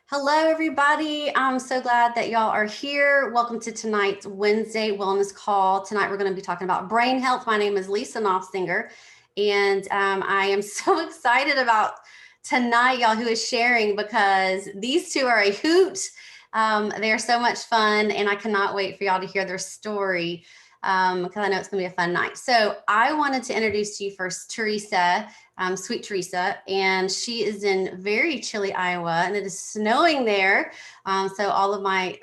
Hello, everybody. I'm so glad that y'all are here. Welcome to tonight's Wednesday Wellness Call. Tonight, we're going to be talking about brain health. My name is Lisa Knopfsinger, and I am so excited about tonight, y'all, who is sharing because these two are a hoot. They are so much fun, and I cannot wait for y'all to hear their story because I know it's going to be a fun night. So, I wanted to introduce to you first Teresa. Sweet Teresa, and she is in very chilly Iowa, and it is snowing there. So all of my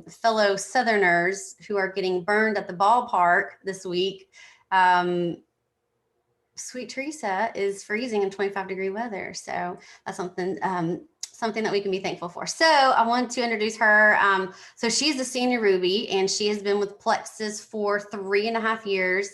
fellow Southerners who are getting burned at the ballpark this week, Sweet Teresa is freezing in 25-degree weather. So that's something that we can be thankful for. So I want to introduce her. So she's a senior Ruby, and she has been with Plexus for 3.5 years.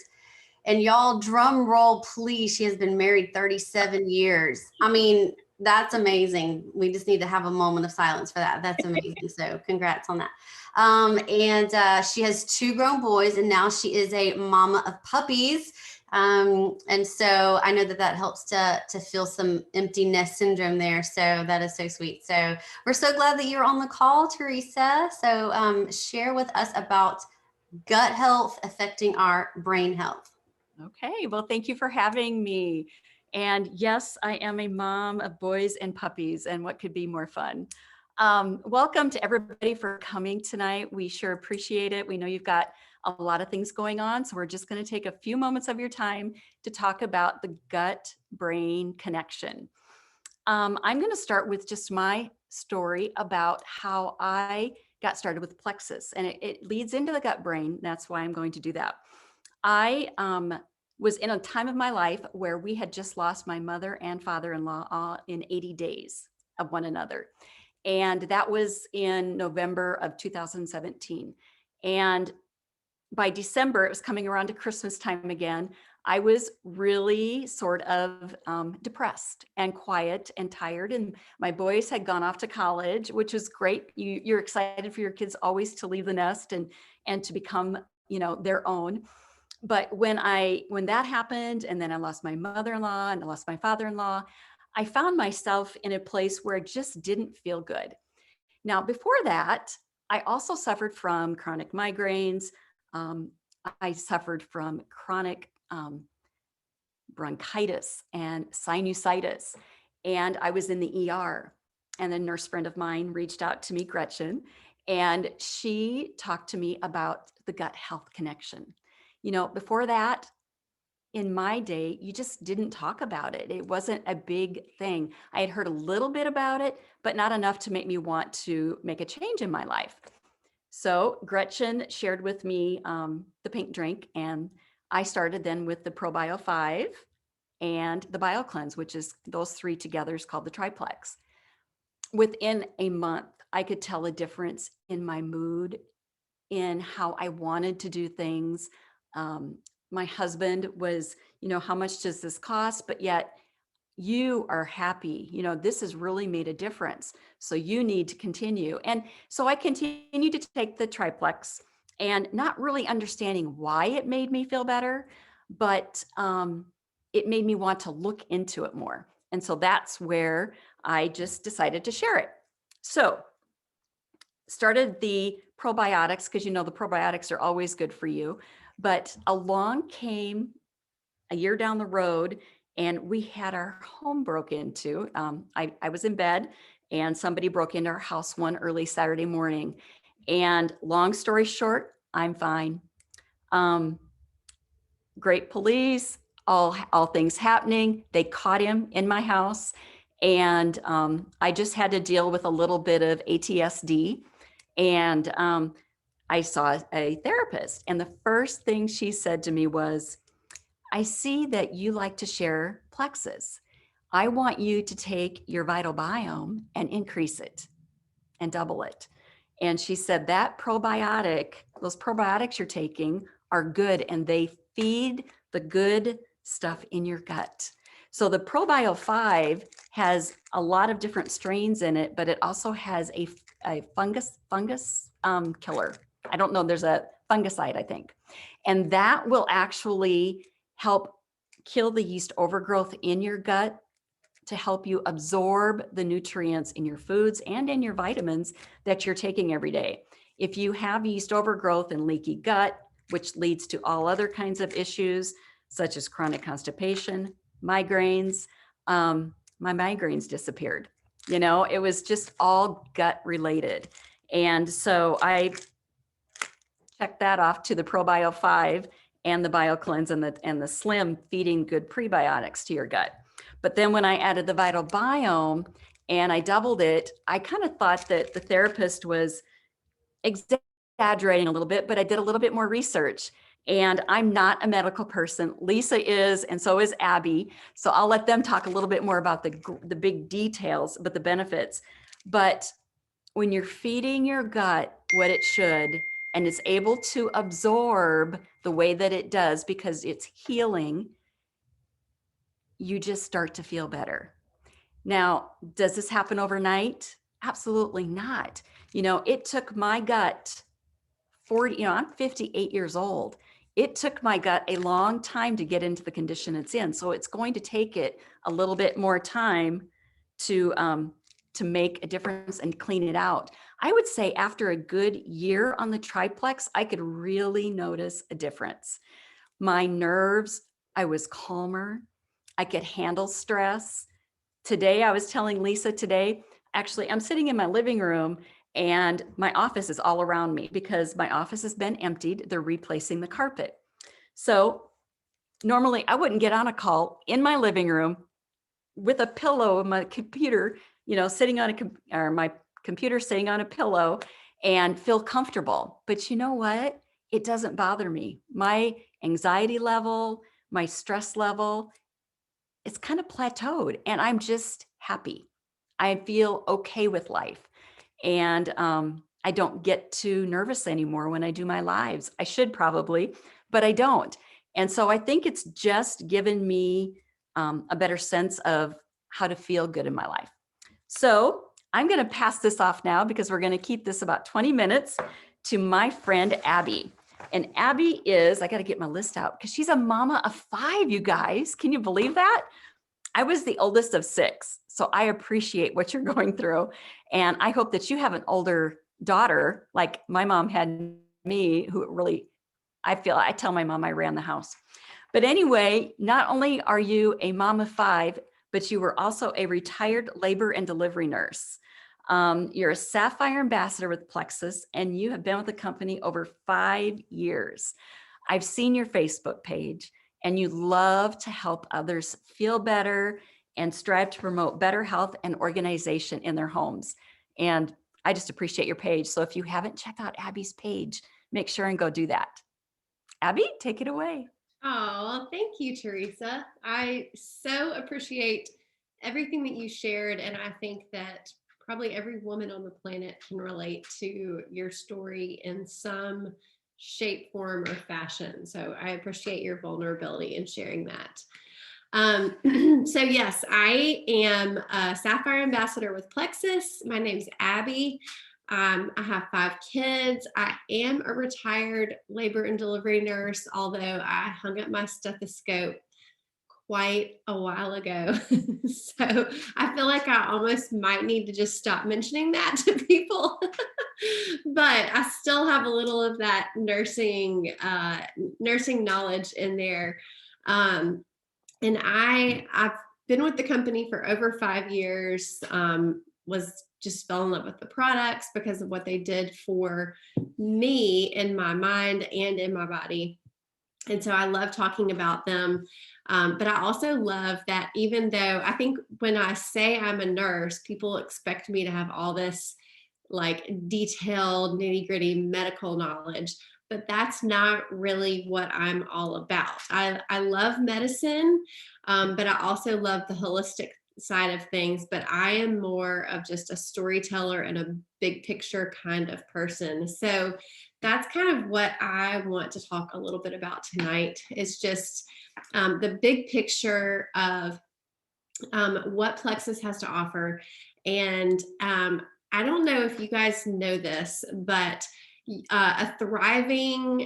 And y'all, drum roll, please. She has been married 37 years. I mean, that's amazing. We just need to have a moment of silence for that. That's amazing. So congrats on that. And she has 2 grown boys, and now she is a mama of puppies. And so I know that helps to feel some empty nest syndrome there. So that is so sweet. So we're so glad that you're on the call, Teresa. So share with us about gut health affecting our brain health. Okay, well, thank you for having me. And yes, I am a mom of boys and puppies, and what could be more fun? Welcome to everybody for coming tonight. We sure appreciate it. We know you've got a lot of things going on, so we're just going to take a few moments of your time to talk about the gut-brain connection. I'm going to start with just my story about how I got started with Plexus, and it leads into the gut brain. That's why I'm going to do that. I was in a time of my life where we had just lost my mother and father-in-law all in 80 days of one another. And that was in November of 2017. And by December, it was coming around to Christmas time again. I was really sort of depressed and quiet and tired. And my boys had gone off to college, which was great. You're excited for your kids always to leave the nest and to become, their own. But when that happened, and then I lost my mother-in-law and I lost my father-in-law, I found myself in a place where it just didn't feel good. Now, before that, I also suffered from chronic migraines. Um, I suffered from chronic bronchitis and sinusitis, and I was in the ER. And a nurse friend of mine reached out to me, Gretchen, and she talked to me about the gut health connection. Before that, in my day, you just didn't talk about it. It wasn't a big thing. I had heard a little bit about it, but not enough to make me want to make a change in my life. So Gretchen shared with me the pink drink, and I started then with the ProBio 5 and the BioCleanse, which is those 3 together is called the triplex. Within a month, I could tell a difference in my mood, in how I wanted to do things. My husband was, how much does this cost? But yet you are happy. This has really made a difference. So you need to continue. And so I continued to take the triplex and not really understanding why it made me feel better, but it made me want to look into it more. And so that's where I just decided to share it. So started the probiotics because the probiotics are always good for you. But along came a year down the road, and we had our home broke into. I was in bed, and somebody broke into our house one early Saturday morning. And long story short, I'm fine. Great police, all things happening. They caught him in my house, and I just had to deal with a little bit of ATSD. And I saw a therapist, and the first thing she said to me was, I see that you like to share Plexus. I want you to take your Vital Biome and increase it and double it. And she said that those probiotics you're taking are good, and they feed the good stuff in your gut. So the ProBio 5 has a lot of different strains in it, but it also has a fungus killer. I don't know, there's a fungicide, I think. And that will actually help kill the yeast overgrowth in your gut to help you absorb the nutrients in your foods and in your vitamins that you're taking every day. If you have yeast overgrowth and leaky gut, which leads to all other kinds of issues, such as chronic constipation, migraines, my migraines disappeared. You know, it was just all gut related. And so I checked that off to the ProBio 5 and the BioCleanse and the Slim, feeding good prebiotics to your gut. But then when I added the Vital Biome and I doubled it, I kind of thought that the therapist was exaggerating a little bit, but I did a little bit more research. And I'm not a medical person. Lisa is, and so is Abby. So I'll let them talk a little bit more about the big details, but the benefits. But when you're feeding your gut what it should, and it's able to absorb the way that it does because it's healing, you just start to feel better. Now, does this happen overnight? Absolutely not. You know, it took my gut 40, you know, I'm 58 years old. It took my gut a long time to get into the condition it's in. So it's going to take it a little bit more time to make a difference and clean it out. I would say after a good year on the triplex, I could really notice a difference. My nerves, I was calmer. I could handle stress. Today, I was telling Lisa today, actually, I'm sitting in my living room and my office is all around me because my office has been emptied. They're replacing the carpet. So normally I wouldn't get on a call in my living room with a pillow of my computer, you know, sitting on or my computer sitting on a pillow and feel comfortable. But you know what? It doesn't bother me. My anxiety level, my stress level, it's kind of plateaued and I'm just happy. I feel okay with life. And I don't get too nervous anymore when I do my lives. I should probably, but I don't. And so I think it's just given me a better sense of how to feel good in my life. So I'm going to pass this off now because we're going to keep this about 20 minutes to my friend Abby. And Abby is, I got to get my list out because she's a mama of 5, you guys. Can you believe that? I was the oldest of 6, so I appreciate what you're going through. And I hope that you have an older daughter like my mom had me, who really, I tell my mom I ran the house. But anyway, not only are you a mom of 5, but you were also a retired labor and delivery nurse. You're a Sapphire Ambassador with Plexus, and you have been with the company over 5 years. I've seen your Facebook page, and you love to help others feel better and strive to promote better health and organization in their homes. And I just appreciate your page. So if you haven't checked out Abby's page, make sure and go do that. Abby, take it away. Oh, thank you, Teresa. I so appreciate everything that you shared. And I think that probably every woman on the planet can relate to your story in some shape, form, or fashion. So I appreciate your vulnerability in sharing that. So yes, I am a Sapphire Ambassador with Plexus. My name's Abby. I have 5 kids. I am a retired labor and delivery nurse, although I hung up my stethoscope quite a while ago. So I feel like I almost might need to just stop mentioning that to people. But I still have a little of that nursing knowledge in there. And I've been with the company for over 5 years, was just fell in love with the products because of what they did for me in my mind and in my body. And so I love talking about them. But I also love that even though I think when I say I'm a nurse, people expect me to have all this like detailed nitty gritty medical knowledge, but that's not really what I'm all about. I love medicine, but I also love the holistic side of things, but I am more of just a storyteller and a big picture kind of person. So that's kind of what I want to talk a little bit about tonight, is just the big picture of what Plexus has to offer. And I don't know if you guys know this, but a thriving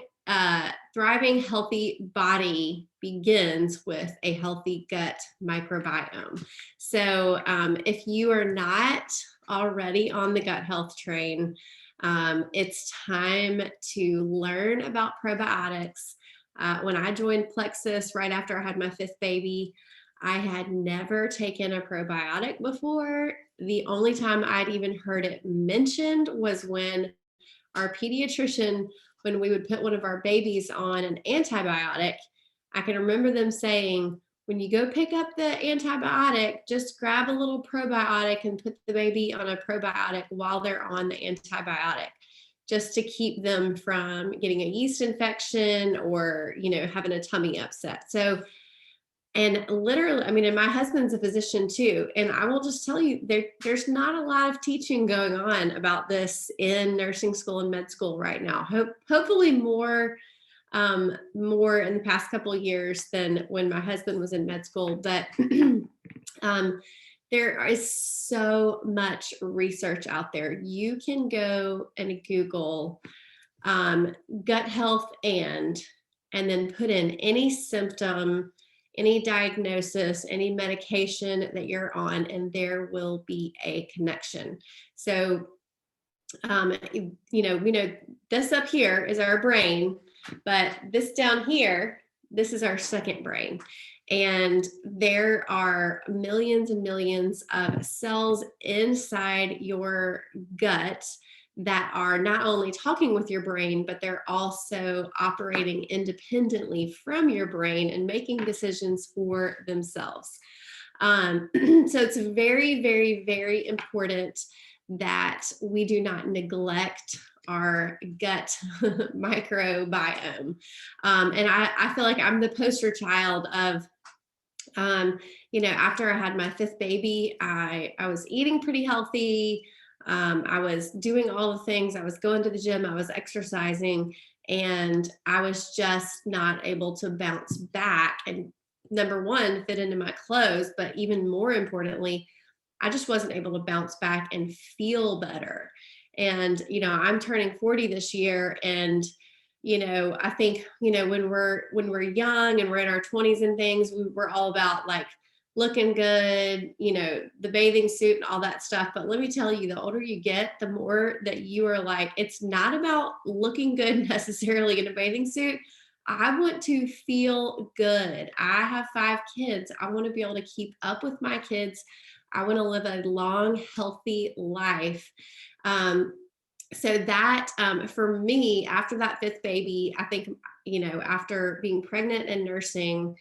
thriving, healthy body begins with a healthy gut microbiome. So if you are not already on the gut health train, it's time to learn about probiotics. When I joined Plexus right after I had my 5th baby, I had never taken a probiotic before. The only time I'd even heard it mentioned was when our pediatrician, when we would put one of our babies on an antibiotic, I can remember them saying, when you go pick up the antibiotic, just grab a little probiotic and put the baby on a probiotic while they're on the antibiotic, just to keep them from getting a yeast infection or, having a tummy upset. So, and literally, I mean, and my husband's a physician too. And I will just tell you, there's not a lot of teaching going on about this in nursing school and med school right now. Hopefully more in the past couple of years than when my husband was in med school. But there is so much research out there. You can go and Google gut health and then put in any symptom, any diagnosis, any medication that you're on, and there will be a connection. So, we know this up here is our brain, but this down here, this is our second brain. And there are millions and millions of cells inside your gut that are not only talking with your brain, but they're also operating independently from your brain and making decisions for themselves. So it's very, very, very important that we do not neglect our gut microbiome. And I feel like I'm the poster child of, after I had my 5th baby, I was eating pretty healthy. I was doing all the things. I was going to the gym, I was exercising, and I was just not able to bounce back. And number one, fit into my clothes, but even more importantly, I just wasn't able to bounce back and feel better. And, I'm turning 40 this year. And, I think, when we're young and we're in our 20s and things, we're all about like looking good, the bathing suit and all that stuff. But let me tell you, the older you get, the more that you are like, it's not about looking good necessarily in a bathing suit. I want to feel good. I have 5 kids. I want to be able to keep up with my kids. I want to live a long, healthy life. So that for me, after that 5th baby, I think, after being pregnant and nursing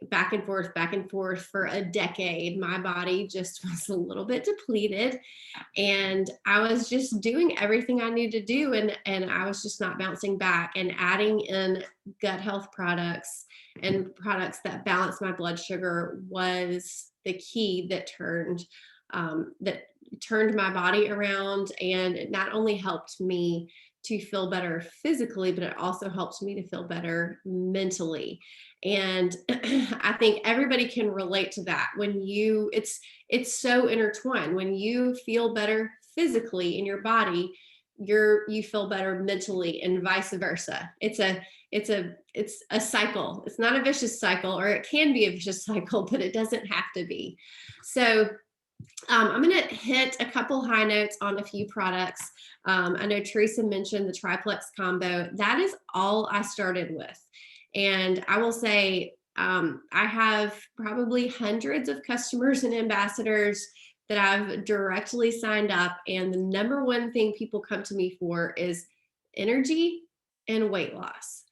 back and forth for a decade, my body just was a little bit depleted, and I was just doing everything I needed to do. And I was just not bouncing back, and adding in gut health products and products that balance my blood sugar was the key that turned my body around. And it not only helped me to feel better physically, but it also helped me to feel better mentally. And I think everybody can relate to that. When it's so intertwined. When you feel better physically in your body, you feel better mentally, and vice versa. It's a cycle. It's not a vicious cycle, or it can be a vicious cycle, but it doesn't have to be. So I'm going to hit a couple high notes on a few products. I know Teresa mentioned the Triplex combo. That is all I started with. And I will say, I have probably hundreds of customers and ambassadors that I've directly signed up. And the number one thing people come to me for is energy and weight loss.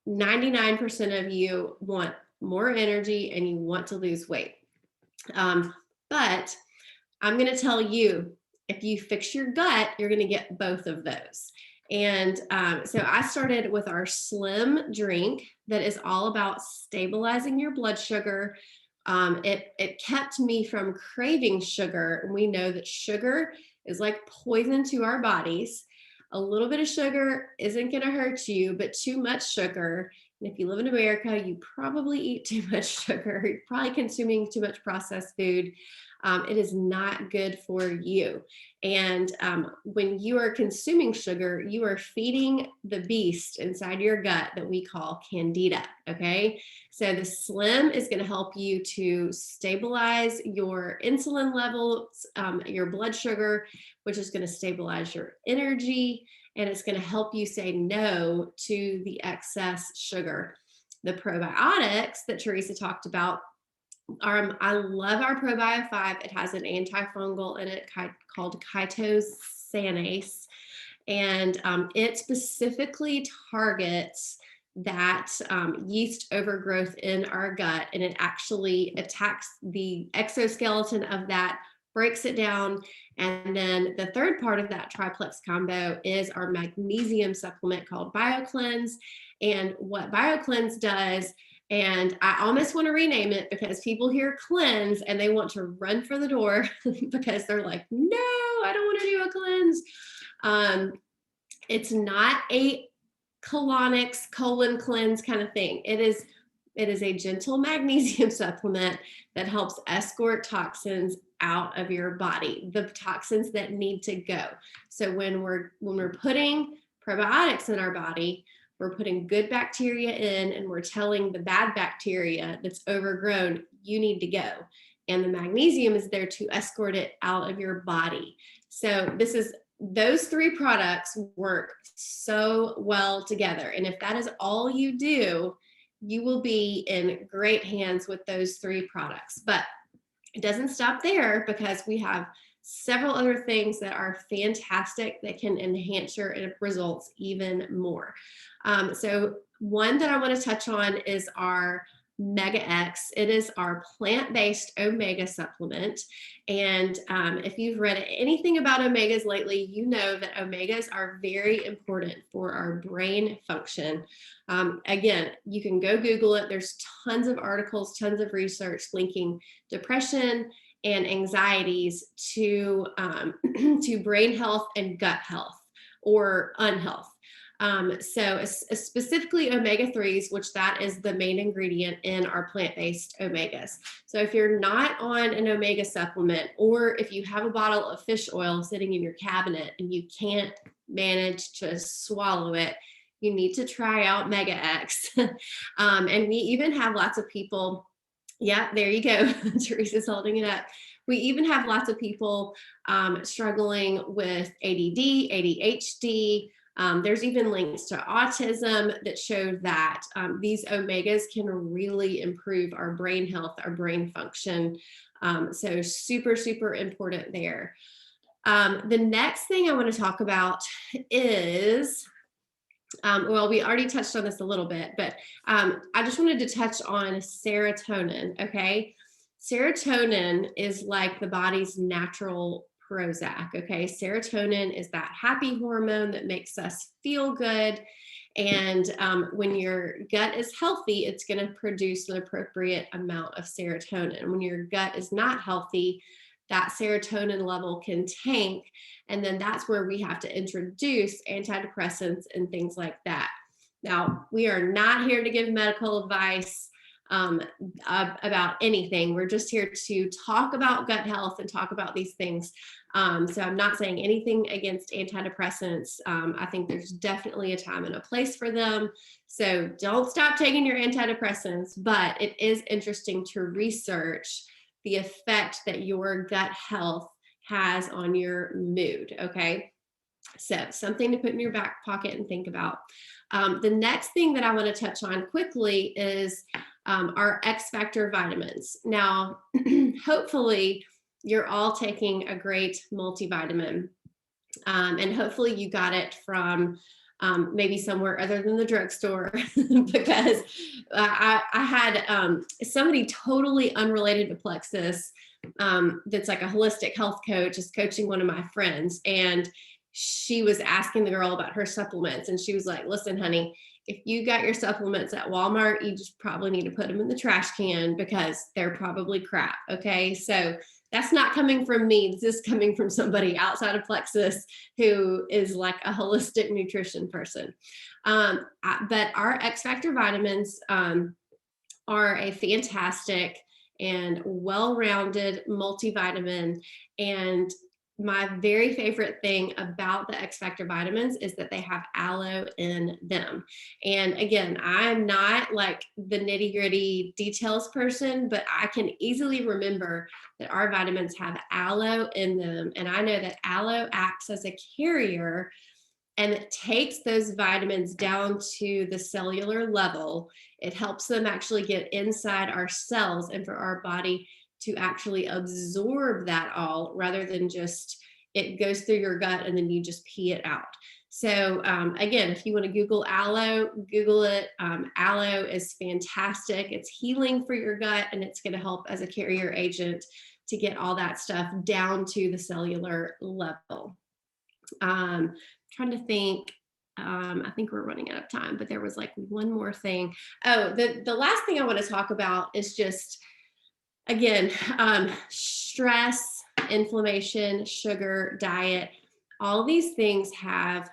99% of you want more energy and you want to lose weight. But I'm going to tell you, if you fix your gut, you're going to get both of those. And so I started with our Slim drink that is all about stabilizing your blood sugar. It kept me from craving sugar. And we know that sugar is like poison to our bodies. A little bit of sugar isn't going to hurt you, but too much sugar, And if you live in America, you probably eat too much sugar. You're probably consuming too much processed food. It is not good for you. And when you are consuming sugar, you are feeding the beast inside your gut that we call candida. Okay. So the Slim is going to help you to stabilize your insulin levels, your blood sugar, which is going to stabilize your energy, and it's going to help you say no to the excess sugar. The probiotics that Teresa talked about, I love our ProBio 5. It has an antifungal in it called chitosanase, and it specifically targets that yeast overgrowth in our gut, and it actually attacks the exoskeleton of that, breaks it down. And then the third part of that triplex combo is our magnesium supplement called BioCleanse. And what BioCleanse does, and I almost want to rename it because people hear cleanse and they want to run for the door because they're like, no, I don't want to do a cleanse. It's not a colonics colon cleanse kind of thing. It is a gentle magnesium supplement that helps escort toxins out of your body, the toxins that need to go. So when we're putting probiotics in our body, we're putting good bacteria in, and we're telling the bad bacteria that's overgrown, you need to go. And the magnesium is there to escort it out of your body. So those three products work so well together. And if that is all you do, you will be in great hands with those three products. But it doesn't stop there, because we have several other things that are fantastic that can enhance your results even more. So one that I want to touch on is our Mega X. It is our plant-based omega supplement. And if you've read anything about omegas lately, you know that omegas are very important for our brain function. Again, you can go Google it. There's tons of articles, tons of research linking depression and anxieties to brain health and gut health or unhealth. So specifically omega-3s, which that is the main ingredient in our plant-based omegas. So if you're not on an omega supplement, or if you have a bottle of fish oil sitting in your cabinet and you can't manage to swallow it, you need to try out Mega X. And we even have lots of people, yeah, there you go. Teresa's holding it up. We even have lots of people struggling with ADD, ADHD. There's even links to autism that show that these omegas can really improve our brain health, our brain function. So super, super important there. The next thing I want to talk about is, well, we already touched on this a little bit, but I just wanted to touch on serotonin, okay? Serotonin is like the body's natural Prozac, okay? Serotonin is that happy hormone that makes us feel good. And when your gut is healthy, it's going to produce an appropriate amount of serotonin. When your gut is not healthy, that serotonin level can tank. And then that's where we have to introduce antidepressants and things like that. Now, we are not here to give medical advice about anything. We're just here to talk about gut health and talk about these things. So I'm not saying anything against antidepressants. I think there's definitely a time and a place for them. So don't stop taking your antidepressants, but it is interesting to research the effect that your gut health has on your mood, okay? So something to put in your back pocket and think about. The next thing that I want to touch on quickly is our X Factor vitamins. Now, hopefully you're all taking a great multivitamin, and hopefully you got it from maybe somewhere other than the drugstore, because I had somebody totally unrelated to Plexus that's like a holistic health coach is coaching one of my friends, and she was asking the girl about her supplements, and she was like, listen, honey, if you got your supplements at Walmart, you just probably need to put them in the trash can because they're probably crap. Okay. So that's not coming from me. This is coming from somebody outside of Plexus who is like a holistic nutrition person. But our X Factor vitamins are a fantastic and well-rounded multivitamin. And my very favorite thing about the X Factor vitamins is that they have aloe in them. And again, I'm not like the nitty-gritty details person, but I can easily remember that our vitamins have aloe in them. And I know that aloe acts as a carrier and it takes those vitamins down to the cellular level. It helps them actually get inside our cells and for our body to actually absorb that all rather than just it goes through your gut and then you just pee it out. So again, if you want to Google aloe, Google it. Aloe is fantastic. It's healing for your gut and it's going to help as a carrier agent to get all that stuff down to the cellular level. Trying to think. I think we're running out of time, but there was like one more thing. Oh, the last thing I want to talk about is just, again, stress, inflammation, sugar, diet. All these things have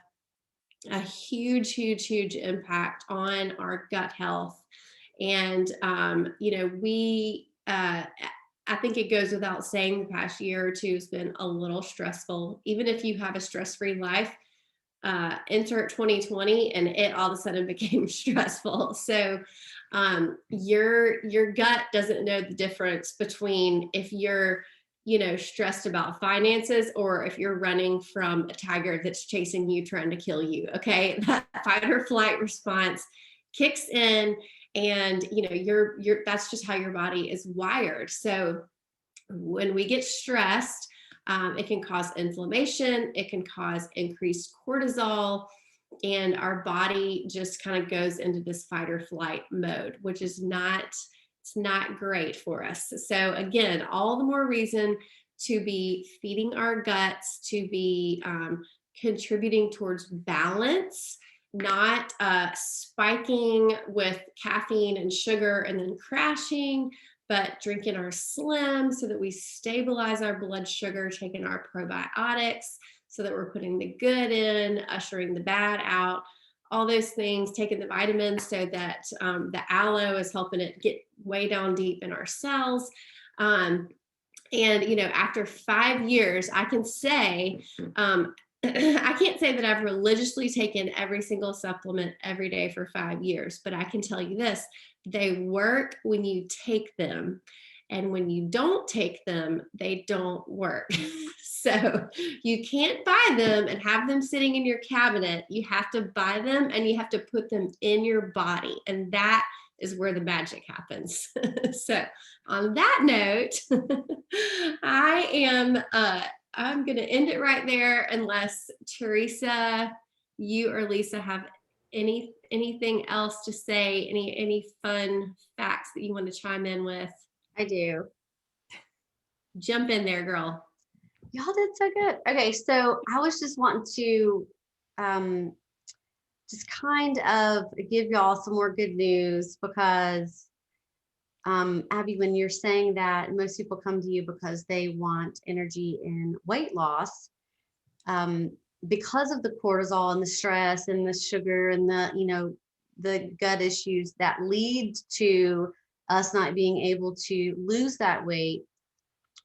a huge, huge, huge impact on our gut health. And, I think it goes without saying the past year or two has been a little stressful. Even if you have a stress-free life, enter 2020 and it all of a sudden became stressful. So your gut doesn't know the difference between if you're stressed about finances or if you're running from a tiger that's chasing you trying to kill you. Okay, that fight or flight response kicks in, and you're that's just how your body is wired. So when we get stressed, it can cause inflammation, it can cause increased cortisol, and our body just kind of goes into this fight or flight mode, which is it's not great for us. So again, all the more reason to be feeding our guts, to be contributing towards balance, not spiking with caffeine and sugar and then crashing, but drinking our Slim so that we stabilize our blood sugar, taking our probiotics so that we're putting the good in, ushering the bad out, all those things, taking the vitamins so that the aloe is helping it get way down deep in our cells. And, after 5 years, I can say, I can't say that I've religiously taken every single supplement every day for 5 years, but I can tell you this, they work when you take them. And when you don't take them, they don't work. So you can't buy them and have them sitting in your cabinet. You have to buy them and you have to put them in your body. And that is where the magic happens. So on that note, I'm going to end it right there unless Teresa, you or Lisa have anything else to say, any fun facts that you want to chime in with. I do. Jump in there, girl. Y'all did so good. Okay, so I was just wanting to just kind of give y'all some more good news because Abby, when you're saying that most people come to you because they want energy and weight loss, because of the cortisol and the stress and the sugar and the gut issues that lead to us not being able to lose that weight,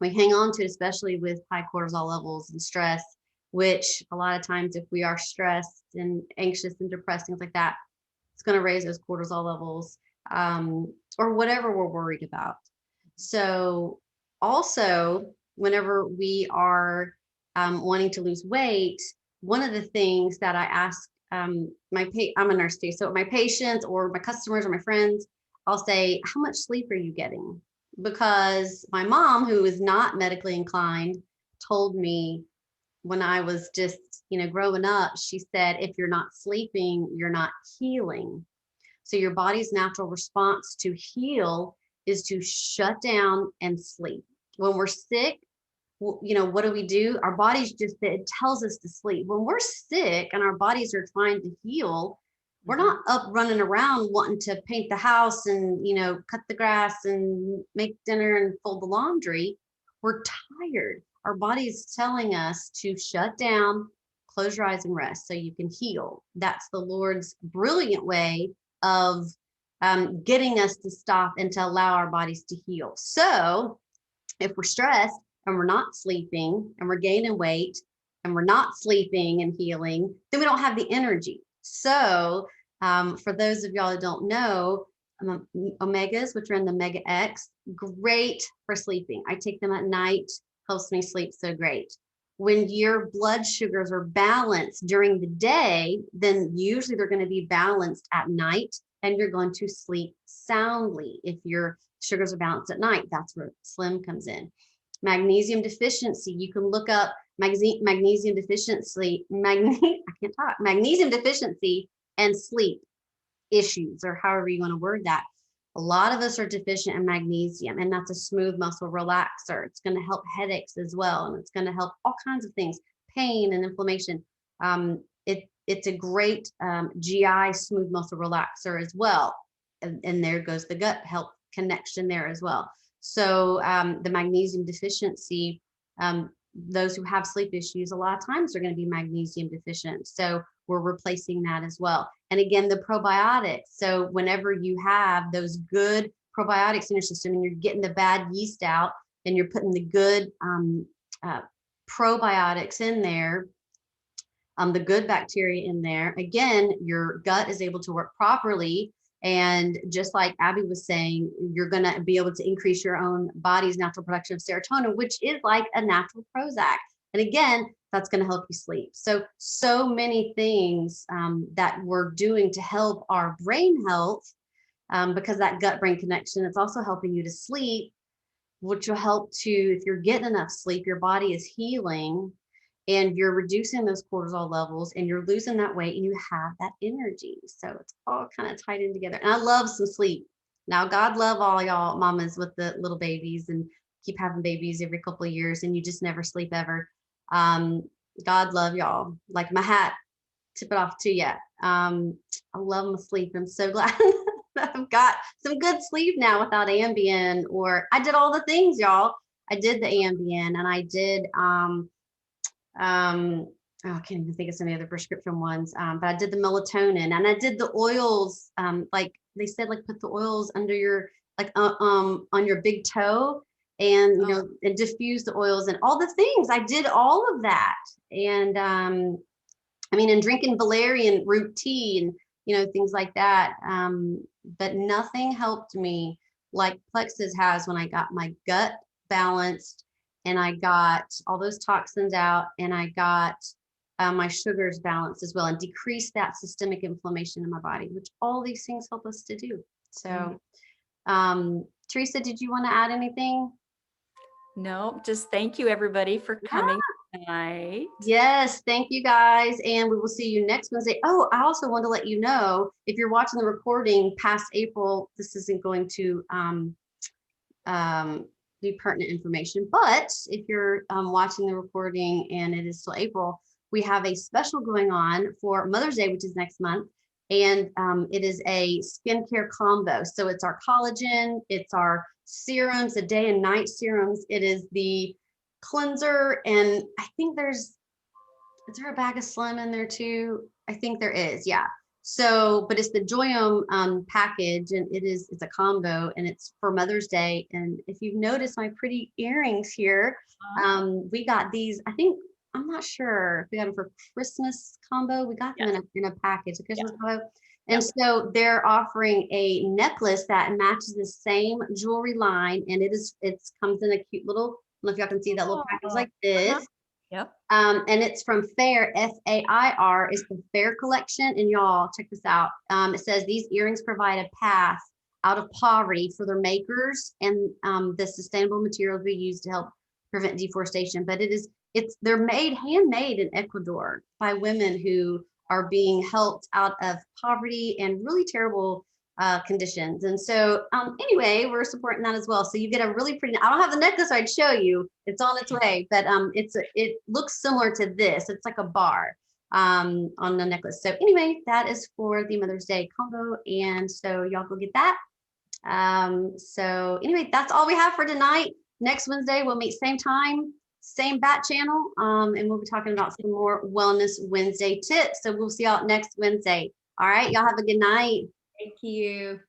we hang on to it, especially with high cortisol levels and stress, which a lot of times if we are stressed and anxious and depressed, things like that, it's going to raise those cortisol levels or whatever we're worried about. So also, whenever we are wanting to lose weight, one of the things that I ask I'm a nurse too, so my patients or my customers or my friends, I'll say, how much sleep are you getting? Because my mom, who is not medically inclined, told me when I was just, growing up, she said, if you're not sleeping, you're not healing. So your body's natural response to heal is to shut down and sleep. When we're sick, what do? Our bodies it tells us to sleep. When we're sick and our bodies are trying to heal, we're not up running around wanting to paint the house and, cut the grass and make dinner and fold the laundry. We're tired. Our body's telling us to shut down, close your eyes and rest so you can heal. That's the Lord's brilliant way of getting us to stop and to allow our bodies to heal. So if we're stressed and we're not sleeping and we're gaining weight and we're not sleeping and healing, then we don't have the energy. So for those of y'all who don't know, omegas, which are in the Omega X, great for sleeping. I take them at night, helps me sleep so great. When your blood sugars are balanced during the day, then usually they're going to be balanced at night and you're going to sleep soundly. If your sugars are balanced at night, that's where Slim comes in. Magnesium deficiency, you can look up magnesium deficiency, magnesium deficiency and sleep issues, or however you want to word that. A lot of us are deficient in magnesium, and that's a smooth muscle relaxer. It's going to help headaches as well, and it's going to help all kinds of things, pain and inflammation. It's a great GI smooth muscle relaxer as well. And there goes the gut health connection there as well. So the magnesium deficiency, those who have sleep issues, a lot of times are going to be magnesium deficient. So we're replacing that as well. And again, the probiotics. So whenever you have those good probiotics in your system and you're getting the bad yeast out and you're putting the good probiotics in there, the good bacteria in there, again, your gut is able to work properly. And just like Abby was saying, you're going to be able to increase your own body's natural production of serotonin, which is like a natural Prozac. And again, that's going to help you sleep. So many things that we're doing to help our brain health, because that gut-brain connection, it's also helping you to sleep, which will help to, if you're getting enough sleep, your body is healing and you're reducing those cortisol levels and you're losing that weight and you have that energy. So it's all kind of tied in together. And I love some sleep. Now, God love all y'all mamas with the little babies and keep having babies every couple of years and you just never sleep ever. God love y'all. Like my hat, tip it off to you. I love my sleep. I'm so glad that I've got some good sleep now without Ambien, or I did all the things, y'all. I did the Ambien and I did, oh, I can't even think of some of the other prescription ones, but I did the melatonin and I did the oils. Like they said, like put the oils under your, like on your big toe and, you know, and diffuse the oils and all the things. I did all of that. And I mean, and drinking valerian root tea and, you know, things like that. But nothing helped me like Plexus has when I got my gut balanced and I got all those toxins out and I got my sugars balanced as well and decreased that systemic inflammation in my body, which all these things help us to do. So, Teresa, did you want to add anything? No, just thank you everybody for coming tonight. Yes, thank you guys. And we will see you next Wednesday. Oh, I also want to let you know, if you're watching the recording past April, this isn't going to be pertinent information. But if you're watching the recording and it is still April, we have a special going on for Mother's Day, which is next month. And it is a skincare combo. So it's our collagen, it's our serums, the day and night serums. It is the cleanser. And I think is there a bag of Slim in there too? I think there is, yeah. So, but it's the Joyum package and it's a combo and it's for Mother's Day. And if you've noticed my pretty earrings here, we got these, I think, I'm not sure if we got them for Christmas combo. We got them in a package, a Christmas combo. And so they're offering a necklace that matches the same jewelry line. And it comes in a cute little, I don't know if y'all can see that little package like this. Yep. And it's from Fair, F-A-I-R, is the Fair collection. And y'all check this out. It says these earrings provide a path out of poverty for their makers and the sustainable materials we use to help prevent deforestation. But they're handmade in Ecuador by women who are being helped out of poverty and really terrible conditions. And so anyway, we're supporting that as well. So you get a really pretty, I don't have the necklace I'd show you, it's on its way, but it looks similar to this. It's like a bar on the necklace. So anyway, that is for the Mother's Day combo. And so y'all go get that. So anyway, that's all we have for tonight. Next Wednesday, we'll meet same time, same bat channel. And we'll be talking about some more Wellness Wednesday tips. So we'll see y'all next Wednesday. All right. Y'all have a good night. Thank you.